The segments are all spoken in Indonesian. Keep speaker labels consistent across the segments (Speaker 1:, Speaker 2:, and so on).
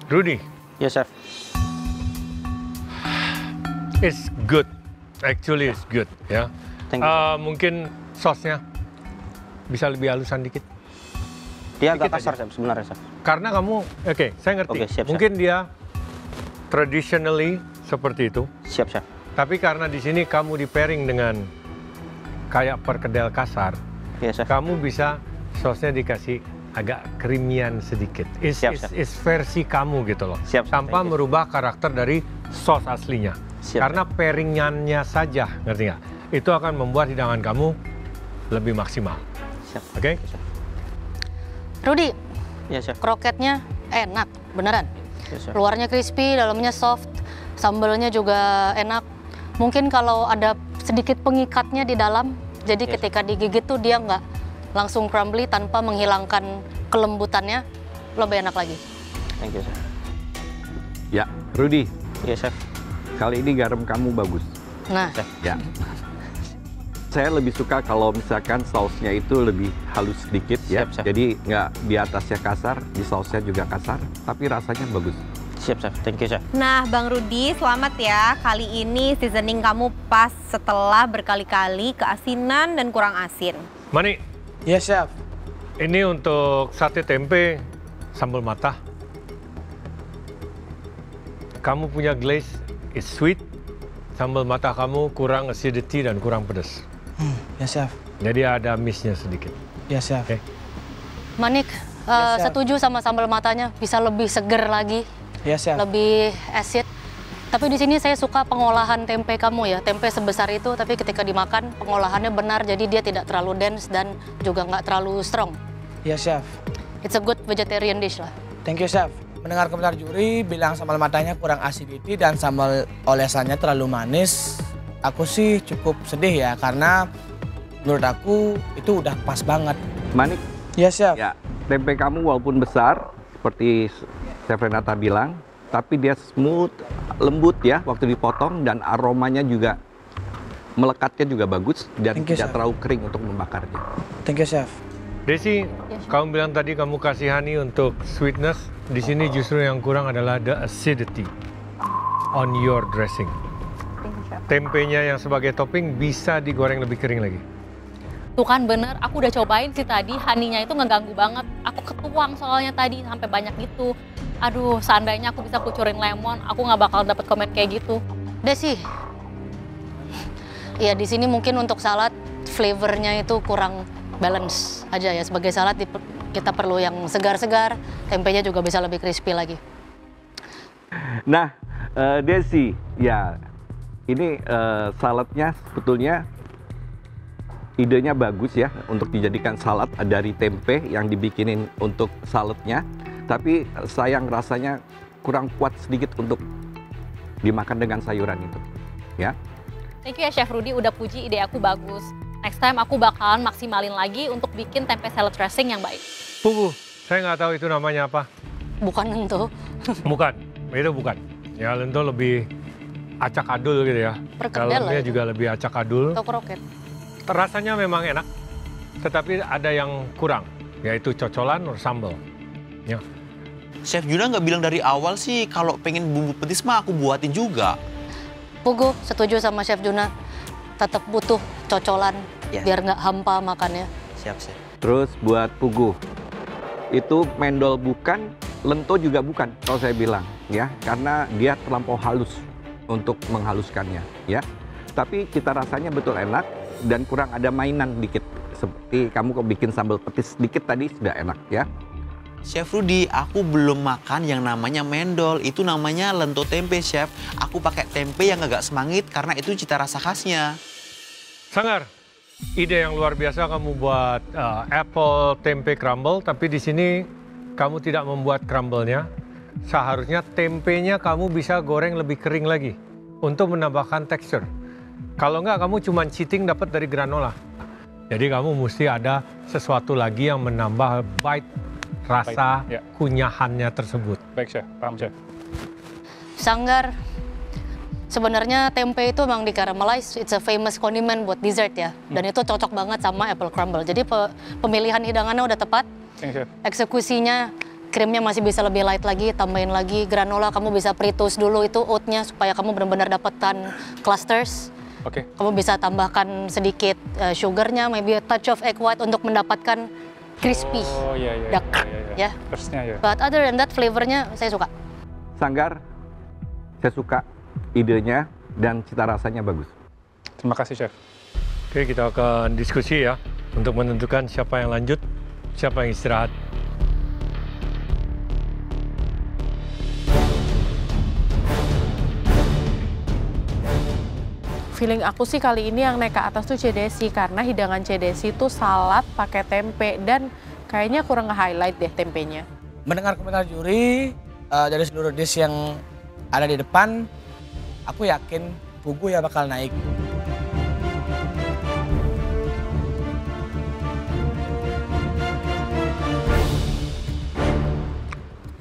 Speaker 1: Rudy.
Speaker 2: Yes, chef.
Speaker 1: It's good. Actually, it's good. Ya.
Speaker 2: Thank you, chef.
Speaker 1: Mungkin sausnya bisa lebih halusan dikit.
Speaker 2: Dia agak
Speaker 1: Dikit
Speaker 2: kasar,
Speaker 1: aja.
Speaker 2: chef, sebenarnya, chef.
Speaker 1: Karena kamu, oke, saya ngerti.
Speaker 2: Oke, siap,
Speaker 1: Mungkin dia traditionally seperti itu.
Speaker 2: Siap, chef.
Speaker 1: Tapi karena di sini kamu di pairing dengan kayak perkedel kasar,
Speaker 2: Yes, chef.
Speaker 1: kamu bisa sausnya dikasih agak krimian sedikit.
Speaker 2: Siap, chef.
Speaker 1: Is versi kamu gitu loh.
Speaker 2: Siap, chef.
Speaker 1: Tanpa
Speaker 2: Thank you.
Speaker 1: merubah karakter dari sos aslinya.
Speaker 2: Siap,
Speaker 1: Karena pairingannya saja, ngerti nggak? Itu akan membuat hidangan kamu lebih maksimal.
Speaker 2: Siap.
Speaker 1: Oke?
Speaker 3: Rudy,
Speaker 2: Yes, chef.
Speaker 3: kroketnya enak, beneran.
Speaker 2: Yes, chef.
Speaker 3: Luarnya crispy, dalamnya soft, sambalnya juga enak. Mungkin kalau ada sedikit pengikatnya di dalam, jadi
Speaker 2: Yes.
Speaker 3: ketika digigit tuh dia nggak langsung crumbly tanpa menghilangkan kelembutannya, lebih enak lagi.
Speaker 2: Thank you, chef.
Speaker 4: Ya, Rudy,
Speaker 2: Yes, chef.
Speaker 4: kali ini garam kamu bagus.
Speaker 3: Nah,
Speaker 4: Ya. Saya lebih suka kalau misalkan sausnya itu lebih halus sedikit ya.
Speaker 2: Siap, chef.
Speaker 4: Jadi nggak di atasnya kasar, di sausnya juga kasar, tapi rasanya bagus.
Speaker 2: Siap, chef. Thank you, chef.
Speaker 5: Nah, Bang Rudy, selamat ya. Kali ini seasoning kamu pas setelah berkali-kali keasinan dan kurang asin.
Speaker 1: Mani,
Speaker 6: Yes, chef.
Speaker 1: ini untuk sate tempe sambal matah. Kamu punya glaze, it's sweet. Sambal matah kamu kurang acidity dan kurang pedas.
Speaker 6: Yes, chef.
Speaker 1: Jadi ada miss-nya sedikit.
Speaker 6: Yes, chef.
Speaker 1: Oke.
Speaker 3: Manik,
Speaker 6: Yes, chef.
Speaker 3: setuju sama sambal matanya, bisa lebih seger lagi,
Speaker 6: Yes, chef.
Speaker 3: lebih acid. Tapi di sini saya suka pengolahan tempe kamu ya, tempe sebesar itu, tapi ketika dimakan pengolahannya benar, jadi dia tidak terlalu dense dan juga nggak terlalu strong.
Speaker 6: Yes, chef.
Speaker 3: It's a good vegetarian dish lah.
Speaker 6: Thank you, chef. Mendengar komentar juri bilang sambal matanya kurang acidity dan sambal olesannya terlalu manis. Aku sih cukup sedih ya, karena menurut aku itu udah pas banget.
Speaker 4: Manik,
Speaker 6: Yes, chef.
Speaker 4: ya, tempe kamu walaupun besar, seperti Chef Renata bilang, tapi dia smooth, lembut ya waktu dipotong, dan aromanya juga melekatnya juga bagus, dan
Speaker 6: Thank you,
Speaker 4: tidak
Speaker 6: chef.
Speaker 4: terlalu kering untuk membakarnya.
Speaker 6: Thank you, chef.
Speaker 1: Desi, kamu bilang tadi kamu kasihani untuk sweetness. Di sini justru yang kurang adalah the acidity on your dressing. Tempenya yang sebagai topping bisa digoreng lebih kering lagi.
Speaker 7: Tuh kan bener, aku udah cobain sih tadi, honey-nya itu ngeganggu banget. Aku ketuang soalnya tadi sampai banyak gitu. Aduh, seandainya aku bisa kucurin lemon, aku nggak bakal dapet komen kayak gitu.
Speaker 3: Desi, ya di sini mungkin untuk salad flavornya itu kurang balance aja ya. Sebagai salad kita perlu yang segar-segar, tempenya juga bisa lebih crispy lagi.
Speaker 4: Nah, Desi, ya ini saladnya sebetulnya idenya bagus ya untuk dijadikan salad dari tempe yang dibikinin untuk saladnya. Tapi sayang rasanya kurang kuat sedikit untuk dimakan dengan sayuran itu, ya.
Speaker 7: Thank you ya Chef Rudy udah puji ide aku bagus. Next time aku bakalan maksimalin lagi untuk bikin tempe salad dressing yang baik.
Speaker 1: Pugu, saya nggak tahu itu namanya apa.
Speaker 3: Bukan lento,
Speaker 1: Bukan, itu bukan. Ya lento lebih acak adul gitu ya.
Speaker 3: Perkedel lah
Speaker 1: Dalamnya
Speaker 3: itu.
Speaker 1: juga lebih acak adul.
Speaker 3: atau kroket.
Speaker 1: Rasanya memang enak, tetapi ada yang kurang, yaitu cocolan atau sambal. Ya.
Speaker 8: Chef Juna nggak bilang dari awal sih kalau pengen bumbu petis mah aku buatin juga.
Speaker 3: Pugu, setuju sama Chef Juna. Tetap butuh cocolan
Speaker 8: Ya.
Speaker 3: biar nggak hampa makannya.
Speaker 8: Siap, Chef.
Speaker 4: Terus buat Pugu, itu mendol bukan, lento juga bukan kalau saya bilang, ya, karena dia terlampau halus untuk menghaluskannya, ya. Tapi cita rasanya betul enak dan kurang ada mainan dikit. Seperti kamu kok bikin sambal petis dikit tadi sudah enak, ya.
Speaker 8: Chef Rudy, aku belum makan yang namanya mendol. Itu namanya lento tempe, Chef. Aku pakai tempe yang agak semangit karena itu cita rasa khasnya.
Speaker 1: Sanggar, ide yang luar biasa kamu buat apple tempe crumble, tapi di sini kamu tidak membuat crumble-nya. Seharusnya tempenya kamu bisa goreng lebih kering lagi untuk menambahkan tekstur. Kalau enggak, kamu cuma cheating dapat dari granola. Jadi kamu mesti ada sesuatu lagi yang menambah bite rasa
Speaker 9: Ya.
Speaker 1: kunyahannya tersebut.
Speaker 9: Baik, Chef. Paham, Chef.
Speaker 3: Sanggar, sebenarnya tempe itu memang di caramelize, it's a famous condiment buat dessert ya. Dan itu cocok banget sama apple crumble. Jadi pemilihan hidangannya udah tepat,
Speaker 9: Thank you, Chef.
Speaker 3: eksekusinya krimnya masih bisa lebih light lagi, tambahin lagi granola, kamu bisa pre-toast dulu itu oatnya supaya kamu benar-benar dapatkan clusters.
Speaker 9: Oke.
Speaker 3: Kamu bisa tambahkan sedikit sugarnya, maybe a touch of egg white untuk mendapatkan crispy.
Speaker 9: Oh iya.
Speaker 3: Dark, ya.
Speaker 9: Terusnya ya.
Speaker 3: But other than that, flavornya saya suka.
Speaker 4: Sanggar, saya suka idenya dan cita rasanya bagus.
Speaker 9: Terima kasih, Chef.
Speaker 1: Oke, kita akan diskusi ya untuk menentukan siapa yang lanjut, siapa yang istirahat.
Speaker 10: Feeling aku sih kali ini yang naik ke atas tuh CDC karena hidangan CDC itu salad pakai tempe dan kayaknya kurang nge-highlight deh tempenya.
Speaker 6: Mendengar komentar juri dari seluruh dish yang ada di depan, aku yakin Pugu ya bakal naik.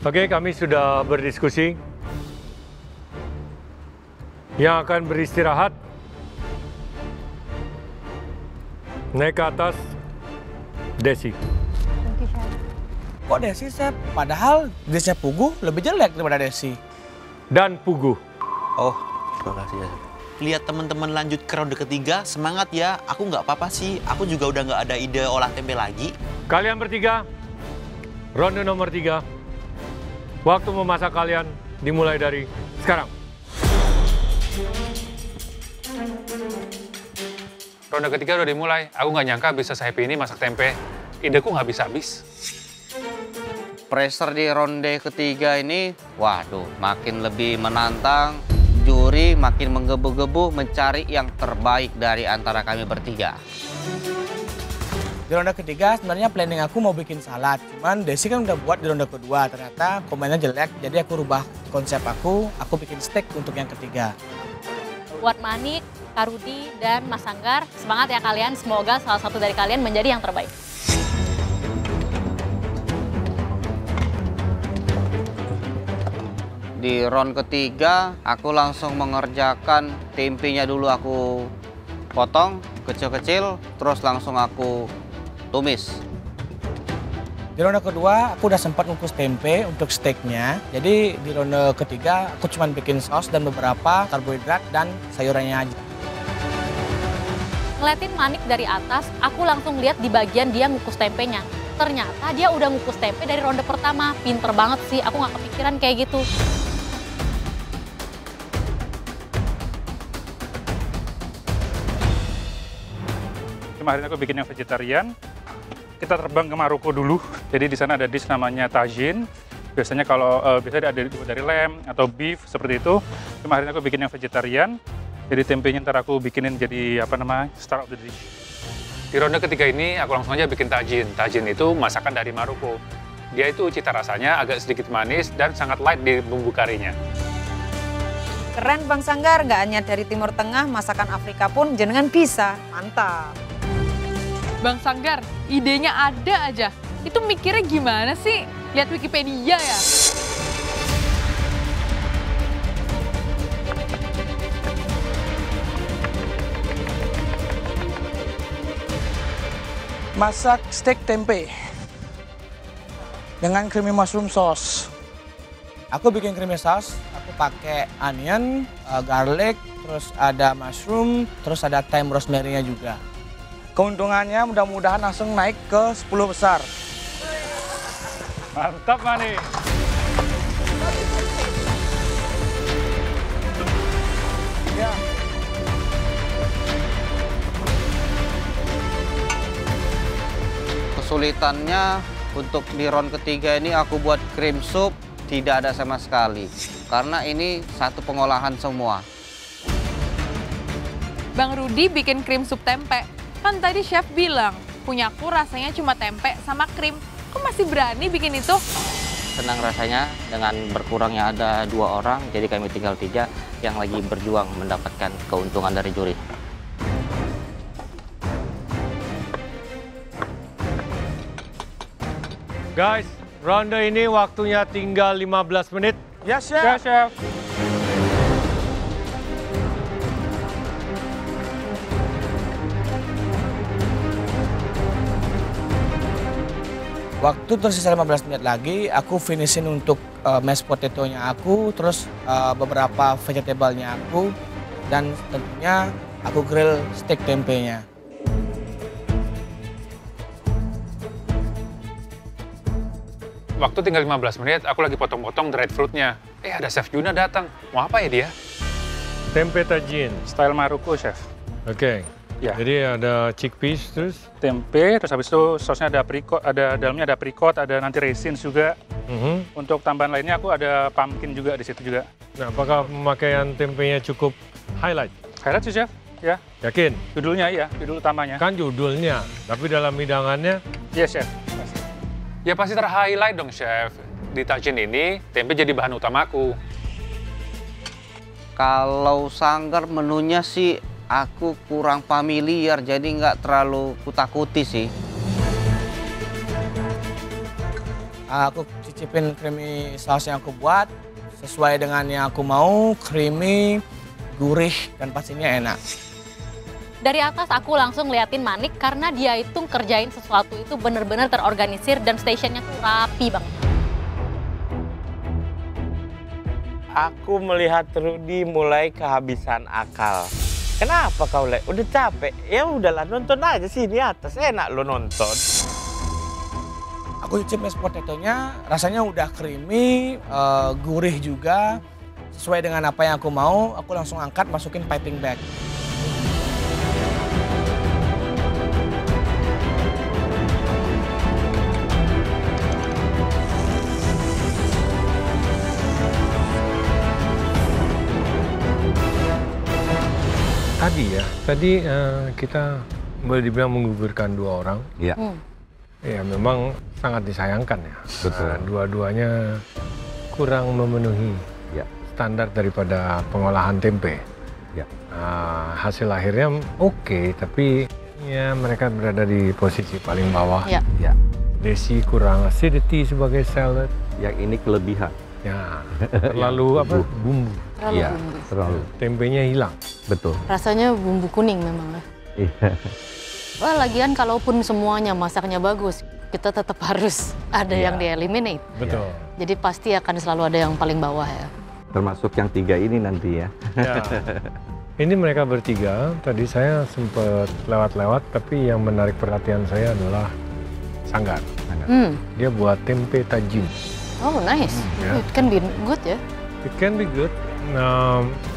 Speaker 1: Oke, kami sudah berdiskusi. Yang akan beristirahat naik ke atas, Desi.
Speaker 6: Kok Desi, Chef? Padahal dishnya Pugu lebih jelek daripada Desi.
Speaker 1: Dan Pugu.
Speaker 8: Oh, terima kasih ya. Lihat teman-teman lanjut ke ronde ketiga, semangat ya. Aku nggak apa-apa sih, aku juga udah nggak ada ide olah tempe lagi.
Speaker 1: Kalian bertiga, ronde nomor 3. Waktu memasak kalian dimulai dari sekarang.
Speaker 9: Ronde ketiga udah dimulai. Aku nggak nyangka bisa se-happy ini masak tempe. Ideku nggak bisa habis.
Speaker 11: Pressure di ronde ketiga ini, waduh, makin lebih menantang. Juri makin menggebu-gebu mencari yang terbaik dari antara kami bertiga.
Speaker 6: Di ronde ketiga sebenarnya planning aku mau bikin salad, cuman Desi kan udah buat di ronde kedua. Ternyata komennya jelek, jadi aku rubah konsep aku bikin steak untuk yang ketiga.
Speaker 7: Buat Manik, Kak Rudi, dan Mas Sanggar, semangat ya kalian. Semoga salah satu dari kalian menjadi yang terbaik.
Speaker 11: Di round ketiga, aku langsung mengerjakan tempenya dulu aku potong kecil-kecil, terus langsung aku tumis.
Speaker 6: Di ronde kedua, aku udah sempat ngukus tempe untuk steaknya. Jadi di ronde ketiga, aku cuma bikin saus dan beberapa karbohidrat dan sayurannya aja.
Speaker 7: Ngeliatin Manik dari atas, aku langsung lihat di bagian dia ngukus tempenya. Ternyata dia udah ngukus tempe dari ronde pertama. Pinter banget sih, aku nggak kepikiran kayak gitu.
Speaker 9: Kemarin aku bikin yang vegetarian. Kita terbang ke Maroko dulu. Jadi di sana ada dish namanya tagine. Biasanya kalau biasanya ada dari lamb atau beef seperti itu. Kemarin aku bikin yang vegetarian. Jadi tempenya ntar aku bikinin jadi apa namanya star of the dish. Di ronde ketiga ini aku langsung aja bikin tagine. Tagine itu masakan dari Maroko. Dia itu cita rasanya agak sedikit manis dan sangat light di bumbu karinya.
Speaker 5: Keren Bang Sanggar, nggak hanya dari Timur Tengah, masakan Afrika pun jenengan bisa. Mantap.
Speaker 10: Bang Sanggar, idenya ada aja. Itu mikirnya gimana sih? Lihat Wikipedia ya?
Speaker 6: Masak steak tempe dengan creamy mushroom sauce. Aku bikin creamy sauce, aku pakai onion, garlic, terus ada mushroom, terus ada thyme rosemary-nya juga. Keuntungannya mudah-mudahan langsung naik ke 10 besar.
Speaker 9: Mantap, Mani.
Speaker 6: Ya.
Speaker 11: Kesulitannya untuk di round ketiga ini aku buat cream soup tidak ada sama sekali. Karena ini satu pengolahan semua.
Speaker 10: Bang Rudi bikin krim sup tempe. Kan tadi chef bilang, punyaku rasanya cuma tempe sama krim. Kok masih berani bikin itu?
Speaker 11: Senang rasanya dengan berkurangnya ada 2 orang, jadi kami tinggal 3 yang lagi berjuang mendapatkan keuntungan dari juri.
Speaker 1: Guys, ronde ini waktunya tinggal 15 menit.
Speaker 6: Yes, chef.
Speaker 9: Ya, Chef.
Speaker 6: Waktu tersisa 15 menit lagi, aku finishin untuk mashed potato-nya aku, terus beberapa vegetable-nya aku, dan tentunya aku grill steak tempenya.
Speaker 9: Waktu tinggal 15 menit, aku lagi potong-potong dried fruit-nya. Ada Chef Juna datang. Mau apa ya dia?
Speaker 1: Tempe tajin.
Speaker 9: Style Maroko, Chef.
Speaker 1: Oke.
Speaker 9: Ya.
Speaker 1: Jadi ada chickpeas terus?
Speaker 9: Tempe, terus habis itu sausnya ada apricot, dalamnya ada apricot, ada nanti raisins juga. Untuk tambahan lainnya aku ada pumpkin juga di situ juga.
Speaker 1: Nah, apakah pemakaian tempenya cukup highlight?
Speaker 9: Highlight sih, Chef. Ya.
Speaker 1: Yakin?
Speaker 9: Judulnya iya, judul utamanya.
Speaker 1: Kan judulnya, tapi dalam hidangannya?
Speaker 9: Yes, Chef. Ya pasti ter-highlight dong, Chef. Di tajin ini, tempe jadi bahan utamaku.
Speaker 11: Kalau sanggar menunya sih aku kurang familiar, jadi nggak terlalu kutakuti sih.
Speaker 6: Aku cicipin creamy saus yang aku buat, sesuai dengan yang aku mau, creamy, gurih, dan pastinya enak.
Speaker 7: Dari atas aku langsung liatin Manik karena dia itu kerjain sesuatu itu bener-bener terorganisir dan stationnya tuh rapi banget.
Speaker 12: Aku melihat Rudy mulai kehabisan akal. Kenapa kau, Le? Udah capek? Ya udahlah, nonton aja sih di atas. Enak lo nonton.
Speaker 6: Aku cicip mashed potato-nya, rasanya udah creamy, gurih juga. Sesuai dengan apa yang aku mau, aku langsung angkat, masukin piping bag.
Speaker 1: Tadi kita boleh dibilang menggugurkan 2 orang.
Speaker 4: Iya.
Speaker 1: Ya memang sangat disayangkan ya.
Speaker 4: Betul.
Speaker 1: Dua-duanya kurang memenuhi standar daripada pengolahan tempe.
Speaker 4: Ya.
Speaker 1: Hasil akhirnya oke, tapi ya mereka berada di posisi paling bawah.
Speaker 3: Ya.
Speaker 4: Ya.
Speaker 1: Desi kurang acidity sebagai salad.
Speaker 4: Yang ini kelebihan.
Speaker 1: Ya, terlalu apa? Bumbu.
Speaker 3: Terlalu
Speaker 4: Iya,
Speaker 3: bumbu.
Speaker 4: terlalu.
Speaker 1: Tempenya hilang.
Speaker 4: Betul.
Speaker 3: Rasanya bumbu kuning memang ya.
Speaker 4: Iya.
Speaker 3: Wah, lagian kalaupun semuanya masaknya bagus, kita tetap harus ada yang di-eliminate.
Speaker 1: Betul.
Speaker 3: Jadi pasti akan selalu ada yang paling bawah ya.
Speaker 4: Termasuk yang 3 ini nanti ya.
Speaker 1: Ya. Ini mereka bertiga, tadi saya sempat lewat-lewat, tapi yang menarik perhatian saya adalah Sanggar. Dia buat tempe tajin.
Speaker 3: Oh, nice.
Speaker 1: Ya.
Speaker 3: It can be good ya.
Speaker 1: It can be good.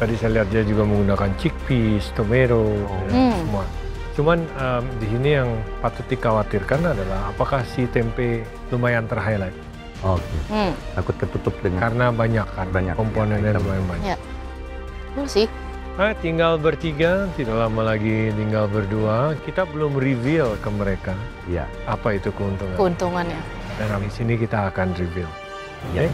Speaker 1: Tadi saya lihat dia juga menggunakan chickpeas, tomato, semua. Cuman di sini yang patut dikhawatirkan adalah apakah si tempe lumayan ter-highlight.
Speaker 4: Oke. Takut ketutup dengan
Speaker 1: karena banyak kan, komponennya lumayan banyak.
Speaker 3: Ya. Betul sih.
Speaker 1: Tinggal bertiga, tidak lama lagi tinggal berdua. Kita belum reveal ke mereka apa itu keuntungan.
Speaker 3: Keuntungannya.
Speaker 1: Dan di sini kita akan reveal. Oke?